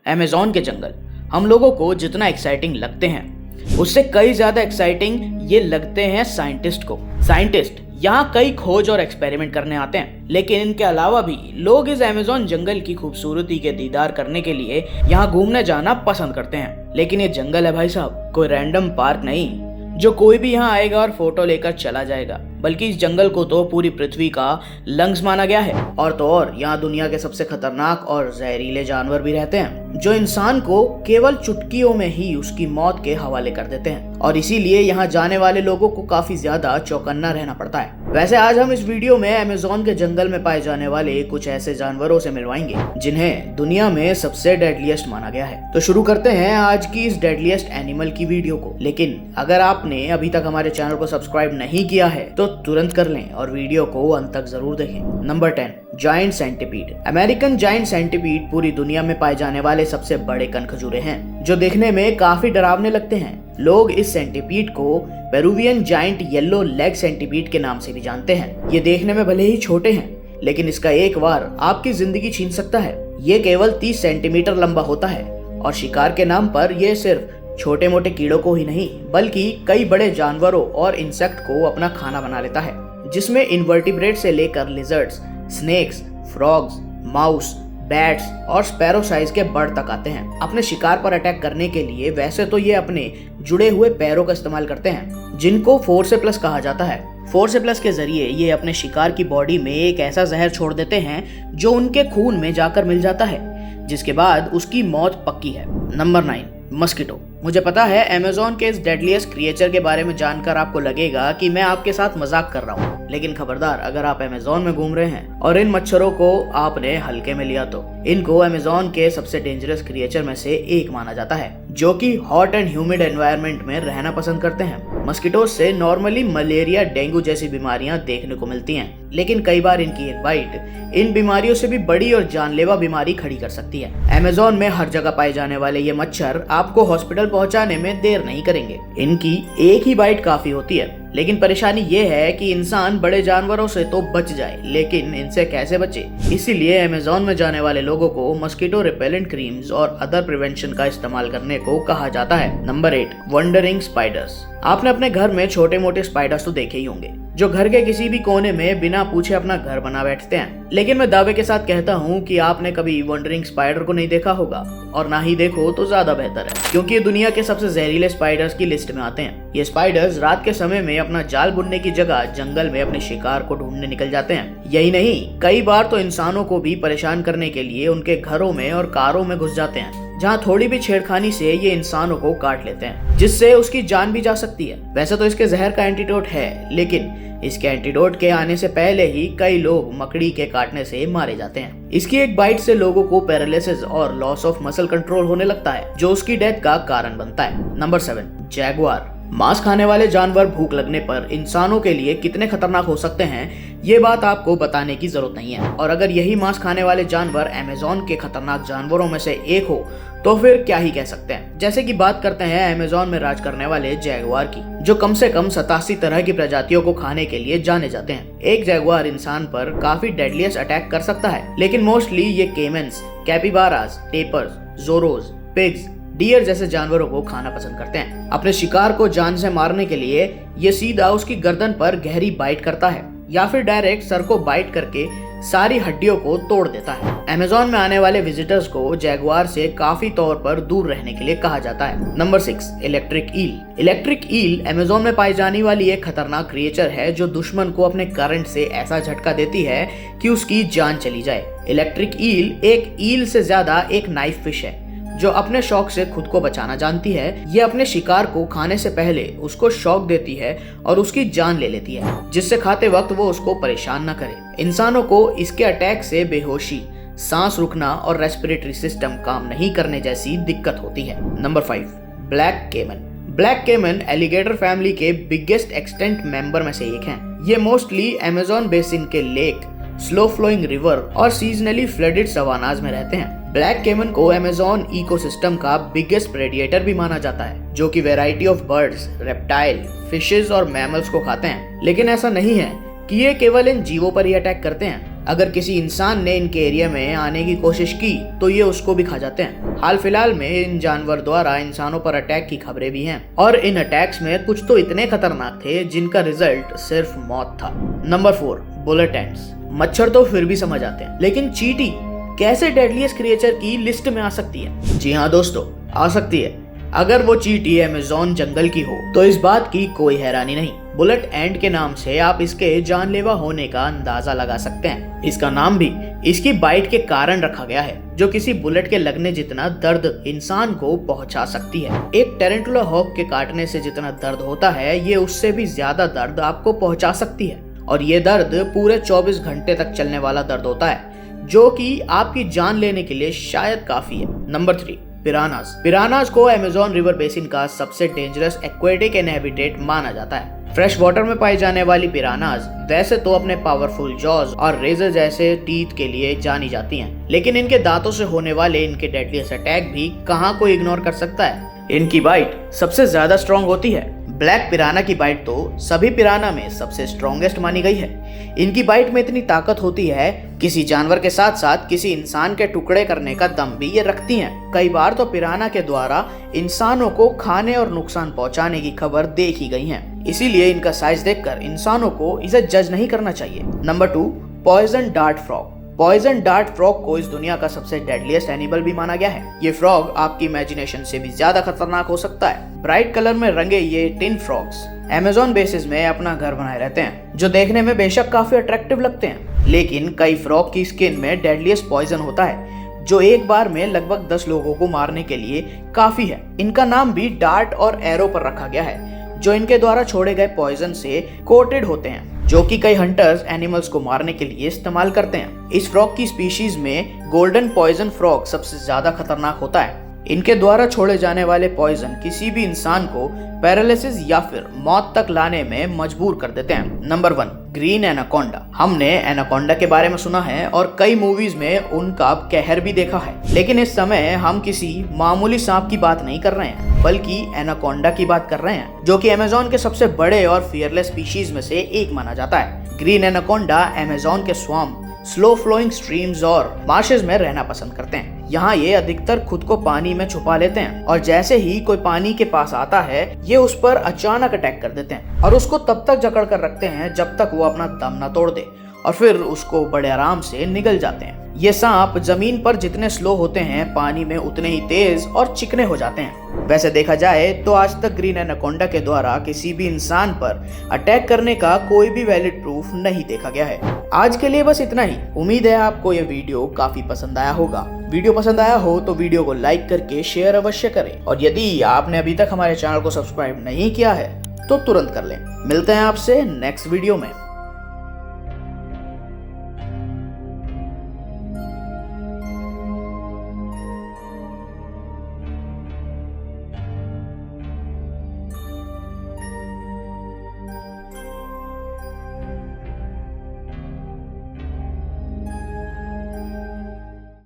Amazon के जंगल हम लोगों को जितना एक्साइटिंग लगते हैं उससे कई ज्यादा एक्साइटिंग ये लगते हैं साइंटिस्ट को। साइंटिस्ट यहाँ कई खोज और एक्सपेरिमेंट करने आते हैं, लेकिन इनके अलावा भी लोग इस अमेज़न जंगल की खूबसूरती के दीदार करने के लिए यहाँ घूमने जाना पसंद करते हैं। लेकिन ये जंगल है भाई साहब, कोई रैंडम पार्क नहीं जो कोई भी यहाँ आएगा और फोटो लेकर चला जाएगा, बल्कि इस जंगल को तो पूरी पृथ्वी का लंग्स माना गया है। और तो और यहाँ दुनिया के सबसे खतरनाक और जहरीले जानवर भी रहते हैं जो इंसान को केवल चुटकियों में ही उसकी मौत के हवाले कर देते हैं, और इसीलिए यहाँ जाने वाले लोगों को काफी ज्यादा चौकन्ना रहना पड़ता है। वैसे आज हम इस वीडियो में अमेज़न के जंगल में पाए जाने वाले कुछ ऐसे जानवरों से मिलवाएंगे जिन्हें दुनिया में सबसे डेडलीस्ट माना गया है। तो शुरू करते हैं आज की इस डेडलीस्ट एनिमल की वीडियो को। लेकिन अगर आपने अभी तक हमारे चैनल को सब्सक्राइब नहीं किया है तो तुरंत कर लें और वीडियो को अंत तक जरूर देखें। Number 10, giant centipede. American giant centipede पूरी दुनिया में पाए जाने वाले सबसे बड़े कनखजूरे हैं जो देखने में काफी डरावने लगते हैं। लोग इस सेंटीपीड को Peruvian giant yellow leg centipede के नाम से भी जानते हैं। ये देखने में भले ही छोटे हैं, लेकिन इसका एक वार आपकी जिंदगी छीन सकता है। ये केवल 30 सेंटीमीटर लंबा होता है और शिकार के नाम पर यह सिर्फ छोटे मोटे कीड़ों को ही नहीं बल्कि कई बड़े जानवरों और इंसेक्ट को अपना खाना बना लेता है, जिसमें इनवर्टिब्रेट से लेकर lizards, snakes, frogs, mouse, bats और स्पैरो साइज के बर्ड तक आते हैं। अपने शिकार पर अटैक करने के लिए वैसे तो ये अपने जुड़े हुए पैरों का इस्तेमाल करते हैं जिनको फोर्सेप्लस कहा जाता है। फोर्सेप्लस के जरिए ये अपने शिकार की बॉडी में एक ऐसा जहर छोड़ देते हैं जो उनके खून में जाकर मिल जाता है, जिसके बाद उसकी मौत पक्की है। Number 9, mosquito. मुझे पता है अमेज़न के इस डेडलीस्ट क्रिएचर के बारे में जानकर आपको लगेगा कि मैं आपके साथ मजाक कर रहा हूँ, लेकिन खबरदार, अगर आप अमेज़न में घूम रहे हैं और इन मच्छरों को आपने हल्के में लिया तो इनको अमेज़न के सबसे डेंजरस क्रिएचर में से एक माना जाता है, जो कि हॉट एंड ह्यूमिड एनवायरनमेंट में रहना पसंद करते हैं। मस्कीटोज से नॉर्मली मलेरिया, डेंगू जैसी बीमारियां देखने को मिलती हैं, लेकिन कई बार इनकी एक बाइट इन बीमारियों से भी बड़ी और जानलेवा बीमारी खड़ी कर सकती है। अमेज़न में हर जगह पाए जाने वाले ये मच्छर आपको हॉस्पिटल पहुंचाने में देर नहीं करेंगे। इनकी एक ही बाइट काफी होती है, लेकिन परेशानी ये है कि इंसान बड़े जानवरों से तो बच जाए, लेकिन इनसे कैसे बचे। इसीलिए अमेज़न में जाने वाले लोगों को मस्कीटो रिपेलेंट क्रीम्स और अदर प्रिवेंशन का इस्तेमाल करने को कहा जाता है। Number 8, wondering spiders. आपने अपने घर में छोटे मोटे स्पाइडर्स तो देखे ही होंगे जो घर के किसी भी कोने में बिना पूछे अपना घर बना बैठते हैं, लेकिन मैं दावे के साथ कहता हूँ कि आपने कभी वंडरिंग स्पाइडर को नहीं देखा होगा, और ना ही देखो तो ज्यादा बेहतर है, क्योंकि ये दुनिया के सबसे जहरीले स्पाइडर्स की लिस्ट में आते हैं। ये स्पाइडर्स रात के समय में अपना जाल बुनने की जगह जंगल में अपने शिकार को ढूंढने निकल जाते हैं। यही नहीं, कई बार तो इंसानों को भी परेशान करने के लिए उनके घरों में और कारों में घुस जाते हैं, जहाँ थोड़ी भी छेड़खानी से ये इंसानों को काट लेते हैं, जिससे उसकी जान भी जा सकती है। वैसे तो इसके जहर का एंटीडोट है, लेकिन इसके एंटीडोट के आने से पहले ही कई लोग मकड़ी के काटने से मारे जाते हैं। इसकी एक बाइट से लोगों को पैरालिसिस और लॉस ऑफ मसल कंट्रोल होने लगता है, जो उसकी डेथ का कारण बनता है। Number 7, Jaguar. मांस खाने वाले जानवर भूख लगने पर इंसानों के लिए कितने खतरनाक हो सकते हैं ये बात आपको बताने की जरूरत नहीं है, और अगर यही मांस खाने वाले जानवर अमेज़न के खतरनाक जानवरों में से एक हो तो फिर क्या ही कह सकते हैं। जैसे कि बात करते हैं अमेज़न में राज करने वाले जैगुआर की, जो कम से कम 87 तरह की प्रजातियों को खाने के लिए जाने जाते हैं। एक जैगुआर इंसान पर काफी डेडलीस्ट अटैक कर सकता है, लेकिन मोस्टली ये केमेंस, कैपिबारास, टेपर्स, जोरोज, पिग्स, डियर जैसे जानवरों को खाना पसंद करते हैं। अपने शिकार को जान से मारने के लिए ये सीधा उसकी गर्दन पर गहरी बाइट करता है या फिर डायरेक्ट सर को बाइट करके सारी हड्डियों को तोड़ देता है। अमेज़न में आने वाले विजिटर्स को जैगुआर से काफी तौर पर दूर रहने के लिए कहा जाता है। Number 6, electric eel. Electric eel Amazon में पाई जाने वाली एक खतरनाक क्रिएचर है जो दुश्मन को अपने करंट से ऐसा झटका देती है कि उसकी जान चली जाए। इलेक्ट्रिक ईल एक ईल से ज्यादा एक नाइफ फिश है जो अपने शौक से खुद को बचाना जानती है। ये अपने शिकार को खाने से पहले उसको शॉक देती है और उसकी जान ले लेती है, जिससे खाते वक्त वो उसको परेशान न करे। इंसानों को इसके अटैक से बेहोशी, सांस रुकना और रेस्पिरेटरी सिस्टम काम नहीं करने जैसी दिक्कत होती है। नंबर 5, ब्लैक केमन। ब्लैक केमन एलिगेटर फैमिली के बिगेस्ट एक्सटेंट मेंबर में से एक हैं। ये मोस्टली अमेज़न बेसिन के लेक, स्लो फ्लोइंग रिवर और सीजनली फ्लडेड सवानाज में रहते हैं। ब्लैक केमन को अमेज़न इकोसिस्टम का बिगेस्ट प्रेडिएटर भी माना जाता है, जो कि variety of birds, reptile, fishes और मैमल्स को खाते हैं। लेकिन ऐसा नहीं है कि ये केवल इन जीवों पर ही अटैक करते हैं। अगर किसी इंसान ने इनके एरिया में आने की कोशिश की तो ये उसको भी खा जाते हैं। हाल फिलहाल में इन जानवर द्वारा इंसानों पर अटैक की खबरें भी हैं और इन अटैक्स में कुछ तो इतने खतरनाक थे जिनका रिजल्ट सिर्फ मौत था। Number 4, bullet ants. मच्छर तो फिर भी समझ आते हैं, लेकिन चींटी कैसे डेडलीस्ट क्रिएचर की लिस्ट में आ सकती है? जी हाँ दोस्तों, आ सकती है। अगर वो चींटी अमेज़न जंगल की हो तो इस बात की कोई हैरानी नहीं। बुलेट एंट के नाम से आप इसके जानलेवा होने का अंदाजा लगा सकते हैं। इसका नाम भी इसकी बाइट के कारण रखा गया है, जो किसी बुलेट के लगने जितना दर्द इंसान को पहुंचा सकती है। एक टेरेंटुला हॉक के काटने से जितना दर्द होता है, ये उससे भी ज्यादा दर्द आपको पहुंचा सकती है, और ये दर्द पूरे 24 घंटे तक चलने वाला दर्द होता है, जो कि आपकी जान लेने के लिए शायद काफी है। नंबर 3, पिरानास। पिरानास को अमेज़न रिवर बेसिन का सबसे डेंजरस एक्वेटिक इनहैबिटेट माना जाता है। फ्रेश वाटर में पाई जाने वाली पिरानास वैसे तो अपने पावरफुल जॉज और रेजर जैसे टीथ के लिए जानी जाती हैं, लेकिन इनके दांतों से होने वाले इनके डेडलीस्ट अटैक भी कहां कोई इग्नोर कर सकता है। इनकी बाइट सबसे ज्यादा स्ट्रॉन्ग होती है। ब्लैक पिराना की बाइट तो सभी पिराना में सबसे स्ट्रॉन्गेस्ट मानी गई है। इनकी बाइट में इतनी ताकत होती है, किसी जानवर के साथ साथ किसी इंसान के टुकड़े करने का दम भी ये रखती हैं। कई बार तो पिराना के द्वारा इंसानों को खाने और नुकसान पहुंचाने की खबर देखी गई है, इसीलिए इनका साइज देखकर इंसानों को इसे जज नहीं करना चाहिए। Number 2, poison dart frog. Poison dart frog को इस दुनिया का सबसे डेडलीस्ट एनिमल भी माना गया है। ये फ्रॉग आपकी इमेजिनेशन से भी ज्यादा खतरनाक हो सकता है। ब्राइट कलर में रंगे ये टिन फ्रॉग्स अमेज़न बेसिस में अपना घर बनाए रहते हैं, जो देखने में बेशक काफी अट्रैक्टिव लगते हैं, लेकिन कई फ्रॉग की स्किन में डेडलीस्ट पॉइजन होता है, जो एक बार में लगभग 10 लोगों को मारने के लिए काफी है। इनका नाम भी डार्ट और एरो पर रखा गया है, जो इनके द्वारा छोड़े गए पॉइजन से कोटेड होते हैं, जो कि कई हंटर्स एनिमल्स को मारने के लिए इस्तेमाल करते हैं। इस फ्रॉग की स्पीशीज में गोल्डन पॉइजन फ्रॉग सबसे ज्यादा खतरनाक होता है। इनके द्वारा छोड़े जाने वाले पॉइजन किसी भी इंसान को पैरालिसिस या फिर मौत तक लाने में मजबूर कर देते हैं। Number 1, green anaconda. हमने एनाकोंडा के बारे में सुना है और कई मूवीज में उनका कहर भी देखा है, लेकिन इस समय हम किसी मामूली सांप की बात नहीं कर रहे हैं, बल्कि एनाकोंडा की बात कर रहे हैं, जो कि अमेज़न के सबसे बड़े और फियरलेस स्पीशीज में से एक माना जाता है। ग्रीन एनाकोंडा अमेज़न के स्वैम्प, स्लो फ्लोइंग स्ट्रीम्स और मार्शेस में रहना पसंद करते हैं। यहाँ ये अधिकतर खुद को पानी में छुपा लेते हैं, और जैसे ही कोई पानी के पास आता है, ये उस पर अचानक अटैक कर देते हैं और उसको तब तक जकड़ कर रखते हैं जब तक वो अपना दम न तोड़ दे, और फिर उसको बड़े आराम से निगल जाते हैं। ये सांप जमीन पर जितने स्लो होते हैं, पानी में उतने ही तेज और चिकने हो जाते हैं। वैसे देखा जाए तो आज तक ग्रीन एनाकोंडा के द्वारा किसी भी इंसान पर अटैक करने का कोई भी वैलिड प्रूफ नहीं देखा गया है। आज के लिए बस इतना ही। उम्मीद है आपको यह वीडियो काफी पसंद आया होगा। वीडियो पसंद आया हो तो वीडियो को लाइक करके शेयर अवश्य करें, और यदि आपने अभी तक हमारे चैनल को सब्सक्राइब नहीं किया है तो तुरंत कर लें। मिलते हैं आपसे नेक्स्ट वीडियो में।